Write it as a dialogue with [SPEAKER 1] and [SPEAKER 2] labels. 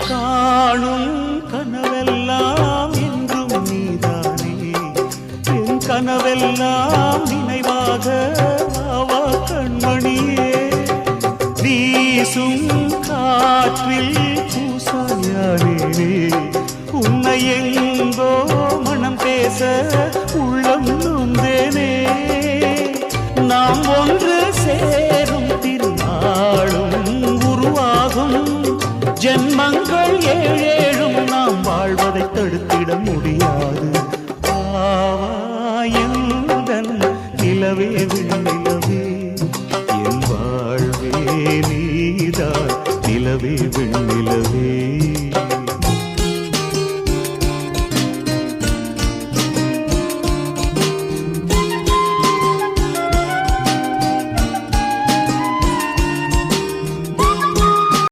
[SPEAKER 1] காணும் கனவெல்லாம் என்றும் நீதானே என் கனவெல்லாம் நினைவாக ஆவா கண்மணியே வீசும் காற்றில் பூசாயானே உன்னை எங்கோ மனம் பேச உள்ளம் நொந்தேனே நாம் ஒன்று சேரும் திருநாளும் உருவாகும் ஜென்மங்கள் ஏழேழும் நாம் வாழ்வதை தடுத்திட முடியாது ஆவாயந்தன் நிலவே விண்ணிலவே என் வாழ்வே நீதான் நிலவே விண்ணிலவே